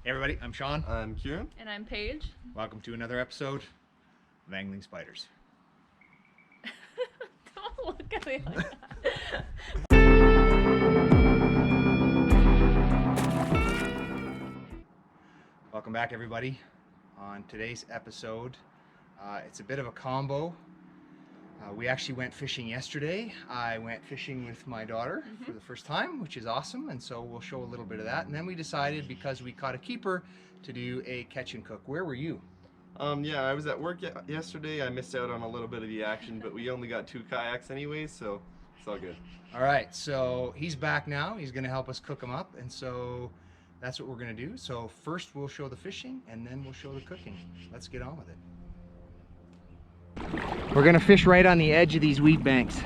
Hey everybody, I'm Sean. I'm Kieran. And I'm Paige. Welcome to another episode of Angling Spiders. Don't look at me like that. Welcome back everybody. On today's episode, it's a bit of a combo. We actually went fishing yesterday. I went fishing with my daughter for the first time, which is awesome, and so we'll show a little bit of that. And then we decided, because we caught a keeper, to do a catch and cook. Where were you? Yeah, I was at work yesterday. I missed out on a little bit of the action, but we only got 2 kayaks anyways, so it's all good. All right, so he's back now. He's going to help us cook them up, and so that's what we're going to do. So first we'll show the fishing, and then we'll show the cooking. Let's get on with it. We're going to fish right on the edge of these weed banks.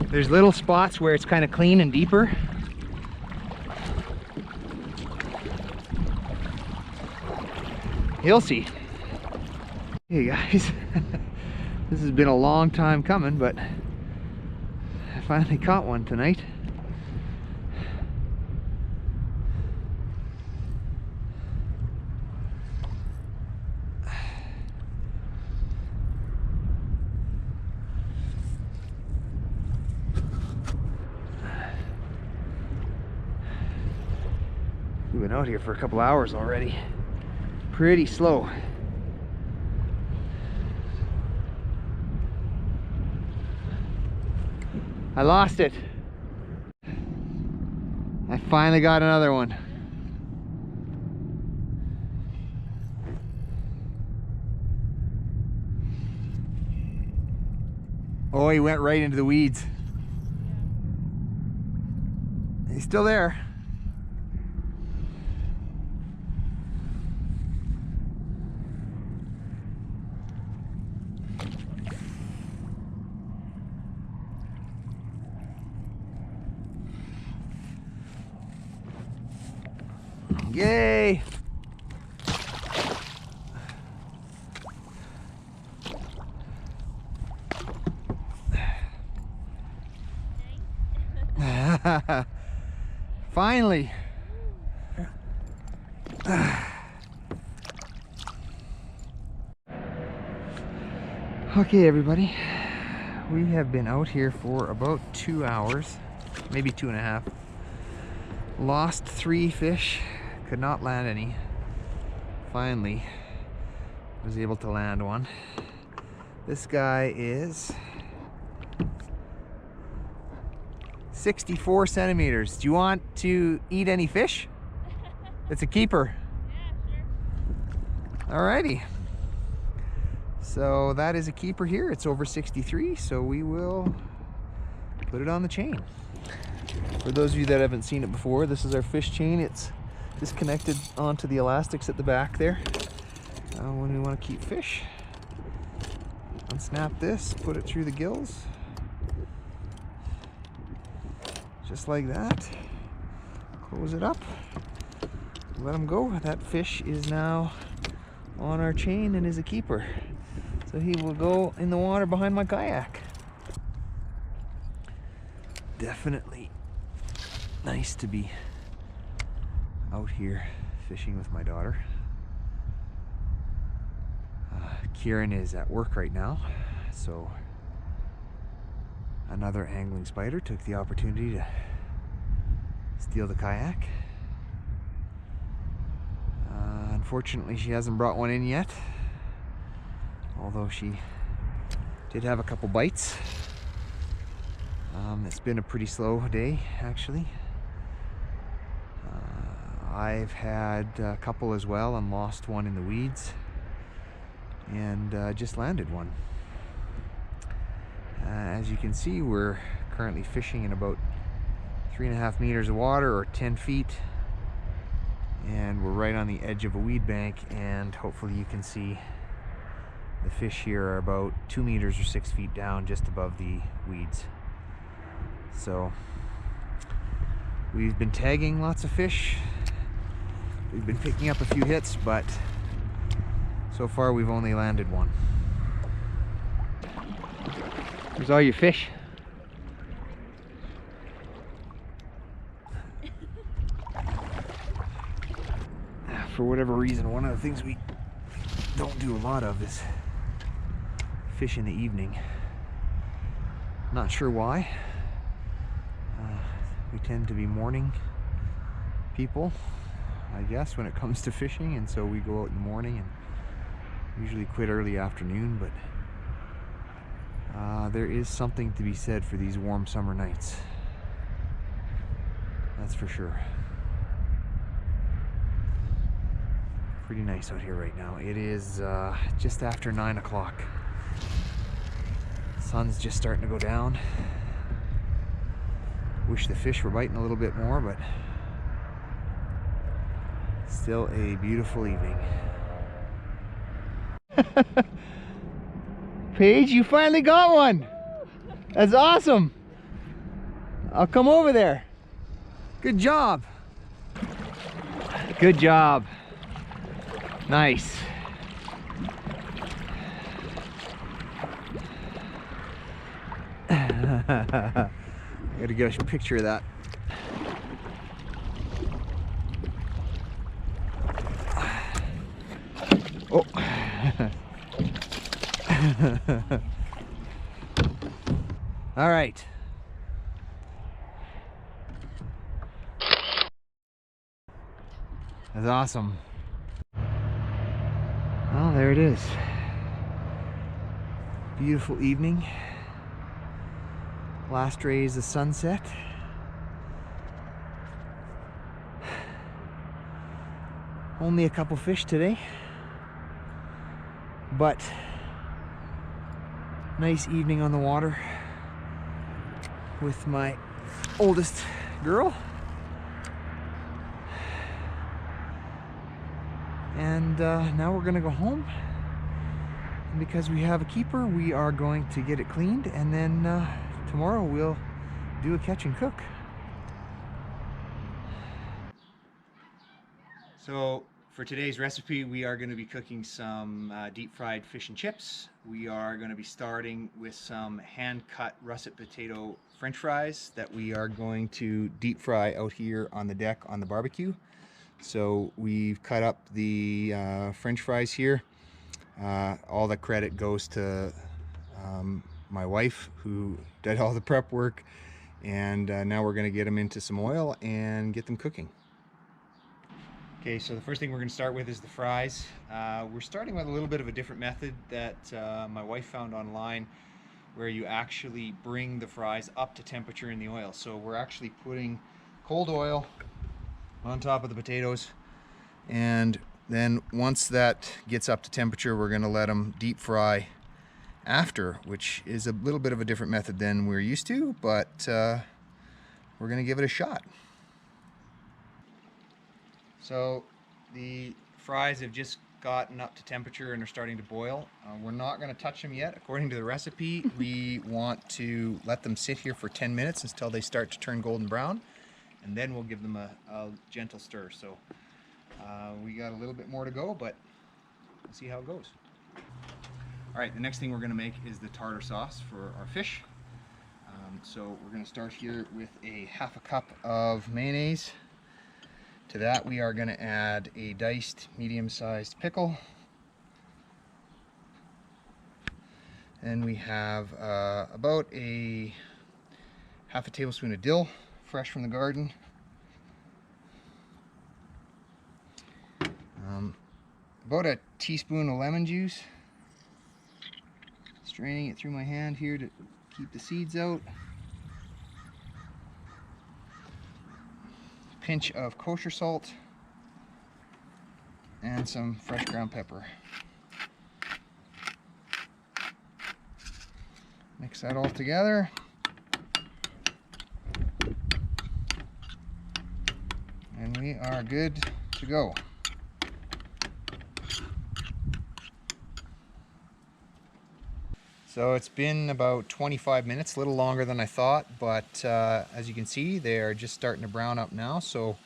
There's little spots where it's kind of clean and deeper. You'll see. Hey guys, this has been a long time coming, but I finally caught one tonight. We've been out here for a couple hours already. Pretty slow. I lost it. I finally got another one. Oh, he went right into the weeds. He's still there. Yay! Finally! Okay, everybody. We have been out here for about 2 hours, maybe 2.5. Lost 3 fish. Could not land any. Finally was able to land one. This guy is 64 centimeters. Do you want to eat any fish? It's a keeper. Yeah, sure. Alrighty. So that is a keeper here. It's over 63, so we will put it on the chain. For those of you that haven't seen it before, this is our fish chain. It's disconnected onto the elastics at the back there. When we want to keep fish, unsnap this, put it through the gills, just like that. Close it up, let them go. That fish is now on our chain and is a keeper. So he will go in the water behind my kayak. Definitely nice to be out here fishing with my daughter. Kieran is at work right now, so another angling spider took the opportunity to steal the kayak. Unfortunately, she hasn't brought one in yet, although she did have a couple bites. It's been a pretty slow day, actually. I've had a couple as well and lost one in the weeds, and just landed one. As you can see, we're currently fishing in about 3.5 meters of water, or 10 feet, and we're right on the edge of a weed bank, and hopefully you can see the fish here are about 2 meters or 6 feet down, just above the weeds. So we've been tagging lots of fish. We've been picking up a few hits, but so far we've only landed one. There's all your fish. for whatever reason, one of the things we don't do a lot of is fish in the evening. Not sure why. We tend to be morning people, I guess, when it comes to fishing, and so we go out in the morning and usually quit early afternoon, but there is something to be said for these warm summer nights. That's for sure. Pretty nice out here right now. It is just after 9 o'clock. Sun's just starting to go down. Wish the fish were biting a little bit more, but still a beautiful evening. Paige, you finally got one! That's awesome! I'll come over there. Good job! Good job. Nice. I gotta get a picture of that. Oh. All right. That's awesome. Well, there it is. Beautiful evening. Last rays of sunset. Only a couple fish today, but nice evening on the water with my oldest girl. And now we're gonna go home. And because we have a keeper, we are going to get it cleaned, and then tomorrow we'll do a catch and cook. So for today's recipe, we are going to be cooking some deep fried fish and chips. We are going to be starting with some hand cut russet potato french fries that we are going to deep fry out here on the deck on the barbecue. So we've cut up the french fries here. All the credit goes to my wife, who did all the prep work, and now we're going to get them into some oil and get them cooking. Okay, so the first thing we're going to start with is the fries. We're starting with a little bit of a different method that my wife found online, where you actually bring the fries up to temperature in the oil. So we're actually putting cold oil on top of the potatoes, and then once that gets up to temperature, we're going to let them deep fry after, which is a little bit of a different method than we're used to, but we're going to give it a shot. So the fries have just gotten up to temperature and are starting to boil. We're not going to touch them yet. According to the recipe, we want to let them sit here for 10 minutes until they start to turn golden brown, and then we'll give them a gentle stir. So we got a little bit more to go, but we'll see how it goes. All right, the next thing we're going to make is the tartar sauce for our fish. So we're going to start here with a half a cup of mayonnaise. To that we are going to add a diced medium-sized pickle. And we have about a half a tablespoon of dill, fresh from the garden. About a teaspoon of lemon juice. Straining it through my hand here to keep the seeds out. Pinch of kosher salt and some fresh ground pepper. Mix that all together. And we are good to go. So it's been about 25 minutes, a little longer than I thought, but as you can see, they are just starting to brown up now. So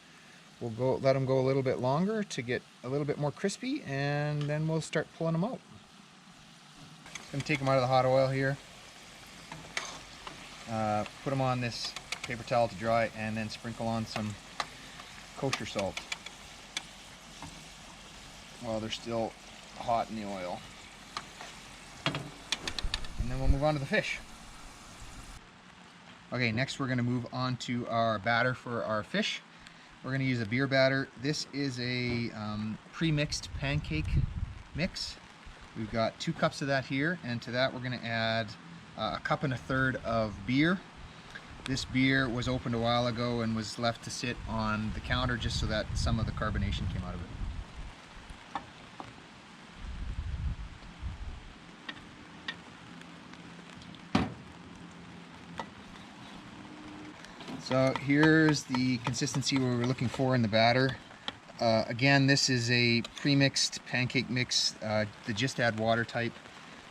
we'll let them go a little bit longer to get a little bit more crispy, and then we'll start pulling them out. I'm going to take them out of the hot oil here, put them on this paper towel to dry, and then sprinkle on some kosher salt. while they're still hot in the oil. And then we'll move on to the fish. Okay, next we're going to move on to our batter for our fish. We're going to use a beer batter. This is a pre-mixed pancake mix. We've got 2 cups of that here, and to that we're going to add a cup and a third of beer. This beer was opened a while ago and was left to sit on the counter just so that some of the carbonation came out of it. So here's the consistency we were looking for in the batter. Again, this is a pre-mixed pancake mix, the just add water type.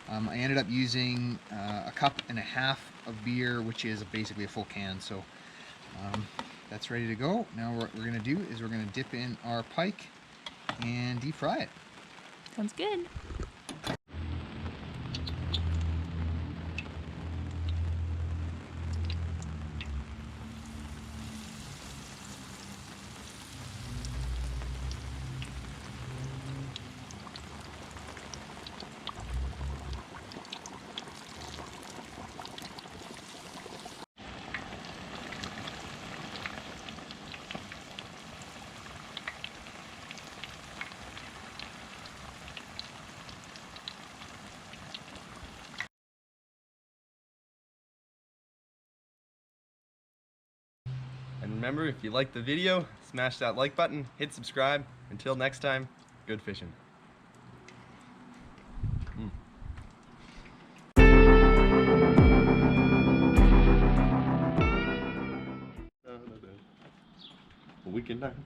I ended up using a cup and a half of beer, which is basically a full can. So that's ready to go. Now what we're going to do is we're going to dip in our pike and deep fry it. Sounds good. And remember, if you liked the video, smash that like button, hit subscribe. Until next time, good fishing. We can dance.